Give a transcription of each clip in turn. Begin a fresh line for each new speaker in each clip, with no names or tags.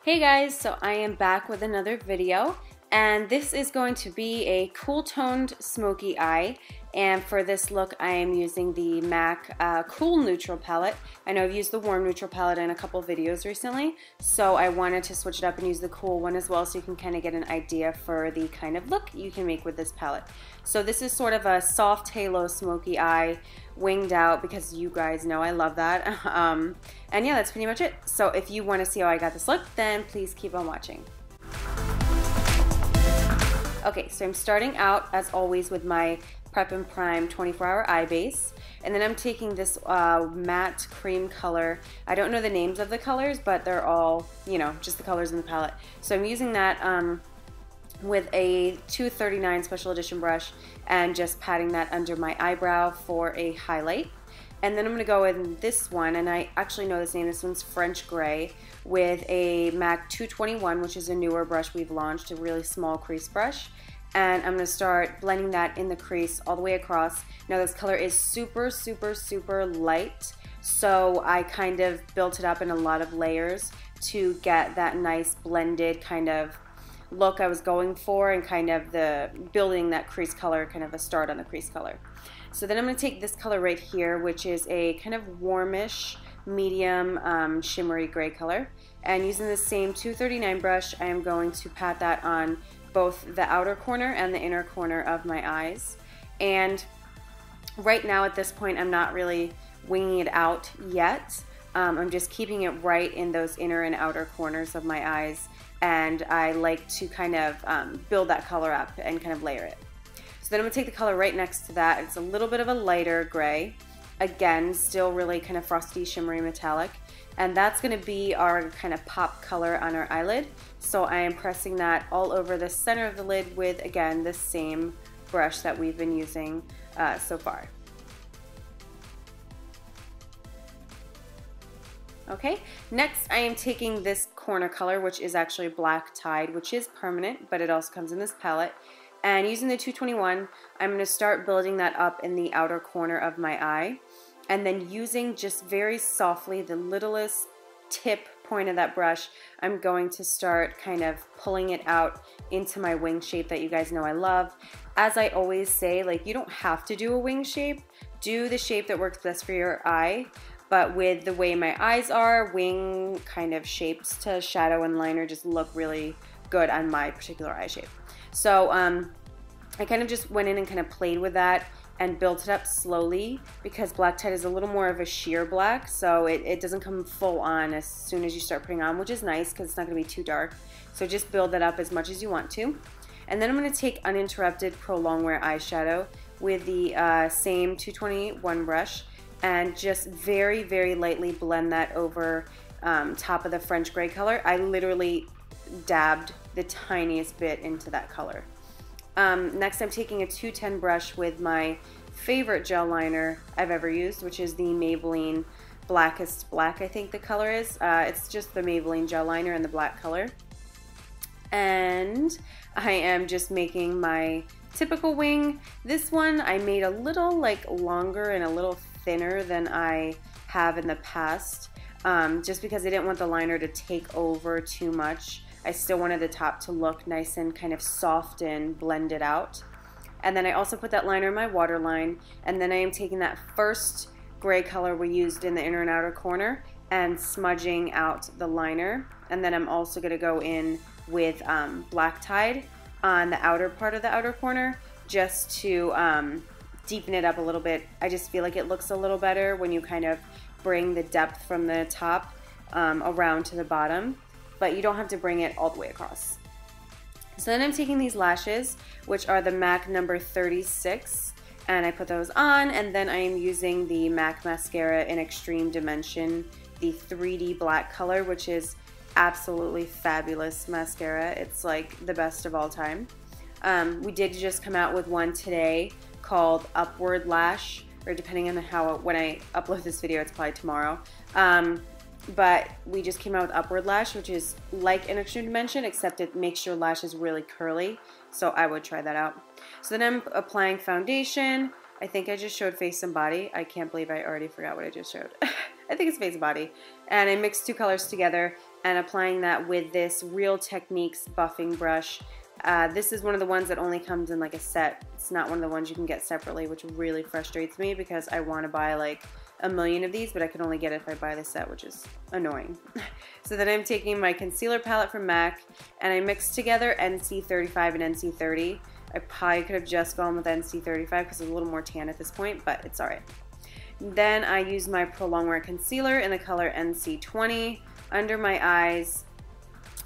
Hey guys, so I am back with another video, and this is going to be a cool toned smoky eye. And for this look I am using the MAC Cool Neutral palette. I know I've used the Warm Neutral palette in a couple videos recently, so I wanted to switch it up and use the cool one as well so you can kind of get an idea for the kind of look you can make with this palette. So this is sort of a soft halo smoky eye, winged out, because you guys know I love that. And yeah, that's pretty much it. So if you want to see how I got this look, then please keep on watching. Okay, so I'm starting out as always with my Prep and Prime 24-hour eye base, and then I'm taking this matte cream color. I don't know the names of the colors, but they're all, you know, just the colors in the palette. So I'm using that with a 239 special edition brush and just patting that under my eyebrow for a highlight. And then I'm going to go in this one, and I actually know this name, this one's French Gray, with a MAC 221, which is a newer brush we've launched, a really small crease brush. And I'm going to start blending that in the crease all the way across. Now this color is super, super, super light, so I kind of built it up in a lot of layers to get that nice blended kind of look I was going for, and kind of the building that crease color, kind of a start on the crease color. So then I'm going to take this color right here, which is a kind of warmish, medium, shimmery gray color. And using the same 239 brush, I am going to pat that on both the outer corner and the inner corner of my eyes. And right now at this point, I'm not really winging it out yet. I'm just keeping it right in those inner and outer corners of my eyes. And I like to kind of build that color up and kind of layer it. So then I'm going to take the color right next to that. It's a little bit of a lighter gray. Again, still really kind of frosty, shimmery, metallic. And that's going to be our kind of pop color on our eyelid. So I am pressing that all over the center of the lid with, again, the same brush that we've been using so far. Okay, next I am taking this corner color, which is actually Black Tide, which is permanent, but it also comes in this palette. And using the 221, I'm going to start building that up in the outer corner of my eye. And then using just very softly the littlest tip point of that brush, I'm going to start kind of pulling it out into my wing shape that you guys know I love. As I always say, like, you don't have to do a wing shape. Do the shape that works best for your eye. But with the way my eyes are, wing kind of shapes to shadow and liner just look really good on my particular eye shape. So I kind of just went in and kind of played with that and built it up slowly, because Black Tide is a little more of a sheer black, so it doesn't come full on as soon as you start putting on, which is nice because it's not going to be too dark. So just build that up as much as you want to. And then I'm going to take Uninterrupted Pro Longwear eyeshadow with the same 221 brush and just very, very lightly blend that over top of the French Gray color. I literally dabbed the tiniest bit into that color. Next I'm taking a 210 brush with my favorite gel liner I've ever used, which is the Maybelline Blackest Black, I think the color is. It's just the Maybelline gel liner in the black color. And I am just making my typical wing. This one I made a little like longer and a little thinner than I have in the past, just because I didn't want the liner to take over too much. I still wanted the top to look nice and kind of soft and blended out. And then I also put that liner in my waterline, and then I am taking that first gray color we used in the inner and outer corner and smudging out the liner. And then I'm also going to go in with Black Tide on the outer part of the outer corner, just to deepen it up a little bit. I just feel like it looks a little better when you kind of bring the depth from the top around to the bottom, but you don't have to bring it all the way across. So then I'm taking these lashes, which are the MAC number 36, and I put those on, and then I am using the MAC Mascara in Extreme Dimension, the 3D black color, which is absolutely fabulous mascara. It's like the best of all time. We did just come out with one today called Upward Lash, or depending on when I upload this video, it's probably tomorrow. But we just came out with Upward Lash, which is like an Extreme Dimension, except it makes your lashes really curly. So I would try that out. So then I'm applying foundation. I think I just showed face and body. I can't believe I already forgot what I just showed. I think it's face and body. And I mixed two colors together and applying that with this Real Techniques buffing brush. This is one of the ones that only comes in like a set. It's not one of the ones you can get separately, which really frustrates me because I want to buy like a million of these, but I can only get it if I buy the set, which is annoying. So then I'm taking my concealer palette from MAC and I mixed together NC35 and NC30. I probably could have just gone with NC35 because it's a little more tan at this point, but it's alright. Then I used my Prolong Wear Concealer in the color NC20 under my eyes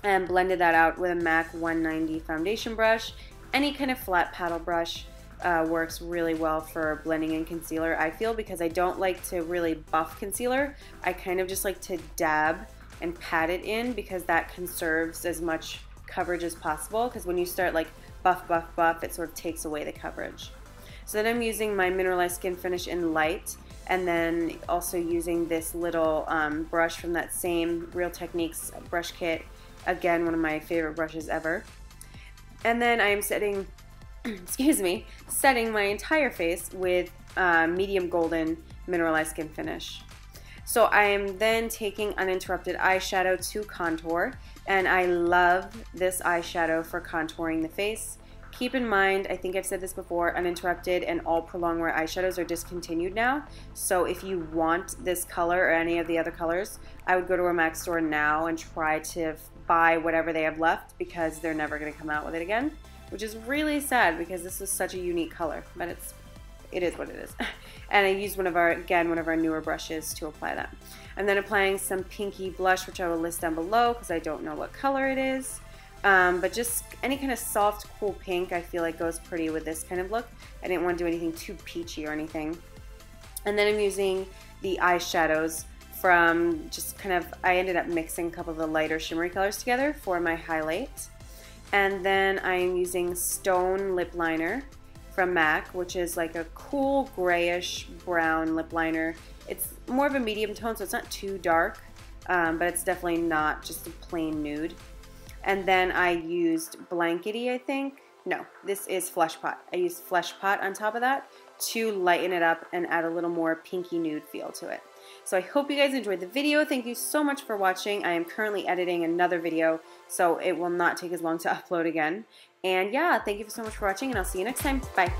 and blended that out with a MAC 190 foundation brush. Any kind of flat paddle brush works really well for blending in concealer, I feel, because I don't like to really buff concealer. I kind of just like to dab and pat it in because that conserves as much coverage as possible, because when you start like buff, buff, buff, it sort of takes away the coverage. So then I'm using my Mineralized Skin Finish in Light, and then also using this little brush from that same Real Techniques brush kit. Again, one of my favorite brushes ever. And then I am setting, excuse me, setting my entire face with medium golden Mineralized Skin Finish. So I am then taking Uninterrupted eyeshadow to contour, and I love this eyeshadow for contouring the face. Keep in mind, I think I've said this before, Uninterrupted and all Prolong Wear eyeshadows are discontinued now. So if you want this color or any of the other colors, I would go to a MAC store now and try to buy whatever they have left because they're never going to come out with it again, which is really sad because this is such a unique color, but it is what it is. And I used one of our newer brushes to apply that. And then applying some pinky blush, which I will list down below because I don't know what color it is. But just any kind of soft, cool pink I feel like goes pretty with this kind of look. I didn't want to do anything too peachy or anything. And then I'm using the eyeshadows from just kind of, I ended up mixing a couple of the lighter shimmery colors together for my highlight. And then I am using Stone Lip Liner from MAC, which is like a cool grayish brown lip liner. It's more of a medium tone, so it's not too dark, but it's definitely not just a plain nude. And then I used Blankety, I think. No, this is Flesh Pot. I used Flesh Pot on top of that to lighten it up and add a little more pinky nude feel to it. So I hope you guys enjoyed the video. Thank you so much for watching. I am currently editing another video, so it will not take as long to upload again. And yeah, thank you so much for watching, and I'll see you next time. Bye.